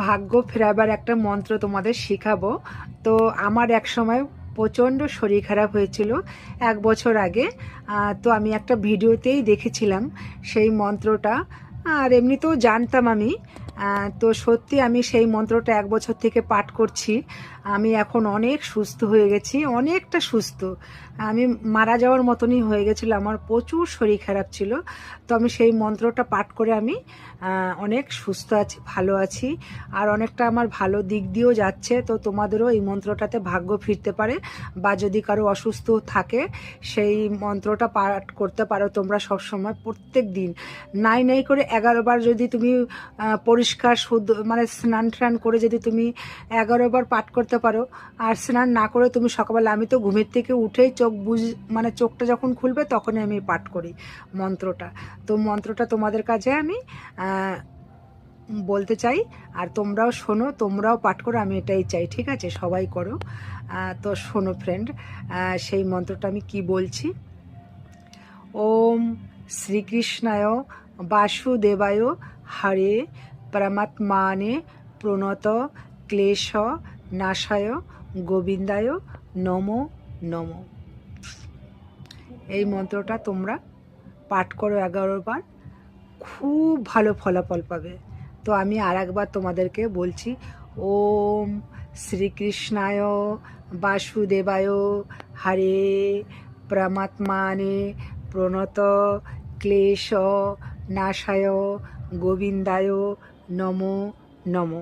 ভাগ্য ফেরাবার একটা মন্ত্র তোমাদের শেখাবো। তো আমার এক সময় প্রচণ্ড শরীর খারাপ হয়েছিল 1 বছর আগে। তো আমি একটা ভিডিওতেই দেখেছিলাম সেই মন্ত্রটা, আর এমনিতেও জানতাম আমি। তো সত্যি আমি সেই মন্ত্রটা 1 বছর থেকে পাঠ করছি। আমি এখন অনেক সুস্থ হয়ে গেছি, অনেকটা সুস্থ। আমি মারা যাওয়ার মতনই হয়ে গেছিলো, আমার প্রচুর শরীর খারাপ ছিল। তো আমি সেই মন্ত্রটা পাঠ করে আমি অনেক সুস্থ আছি, ভালো আছি, আর অনেকটা আমার ভালো দিক দিয়েও যাচ্ছে। তো তোমাদেরও এই মন্ত্রটাতে ভাগ্য ফিরতে পারে, বা যদি কারো অসুস্থ থাকে সেই মন্ত্রটা পাঠ করতে পারো তোমরা সবসময়, প্রত্যেক দিন নাই নাই করে 11 বার যদি তুমি পরিষ্কার শুদ্ধ মানে স্নান টান করে যদি তুমি 11 বার পাঠ করতে পারো, আর স্নান না করে তুমি সকালবেলা, আমি তো ঘুমের থেকে উঠেই চোখ মানে চোখটা যখন খুলবে তখনই আমি পাঠ করি মন্ত্রটা। তো মন্ত্রটা তোমাদের কাছে আমি বলতে চাই, আর তোমরাও শোনো, তোমরাও পাঠ করো, আমি এটাই চাই, ঠিক আছে? সবাই করো। তো শোনো ফ্রেন্ড, সেই মন্ত্রটা আমি কি বলছি। ওম শ্রীকৃষ্ণায় বাসুদেবায় হরে পরমাত্মানে প্রণত ক্লেশ নাশায় গোবিন্দায় নমো নমো। এই মন্ত্রটা তোমরা পাঠ করো 11 বার, খুব ভালো ফলাফল পাবে। তো আমি আর একবার তোমাদেরকে বলছি, ওম শ্রীকৃষ্ণায় বাসুদেবায় হরে পরমাত্মানে প্রণত ক্লেশ নাশায় গোবিন্দায় নমো নমো।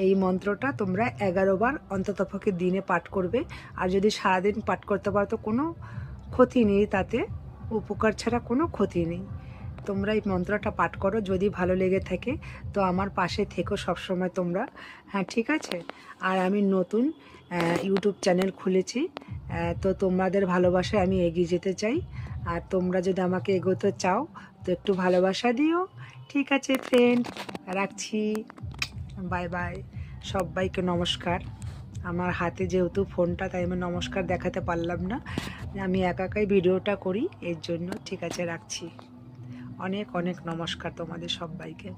এই মন্ত্রটা তোমরা 11 বার অন্ততপক্ষে দিনে পাঠ করবে। আর যদি সারাদিন পাঠ করতে পারো তো কোনো ক্ষতি নেই, তাতে উপকার ছাড়া কোনো ক্ষতি নেই। তোমরা এই মন্ত্রটা পাঠ করো, যদি ভালো লেগে থাকে তো আমার পাশে থেকো সবসময় তোমরা, হ্যাঁ ঠিক আছে? আর আমি নতুন ইউটিউব চ্যানেল খুলেছি, তো তোমাদের ভালোবাসায় আমি এগিয়ে যেতে চাই। আর তোমরা যদি আমাকে এগোতে চাও তো একটু ভালোবাসা দিও, ঠিক আছে ফ্রেন্ড? রাখছি, বাই বাই। সবাইকে নমস্কার। আমার হাতে যেহেতু ফোনটা, তাই আমি নমস্কার দেখাতে পারলাম না, আমি একাই ভিডিওটা করি এর জন্য। ঠিক আছে, রাখছি। অনেক অনেক নমস্কার তোমাদের সবাইকে।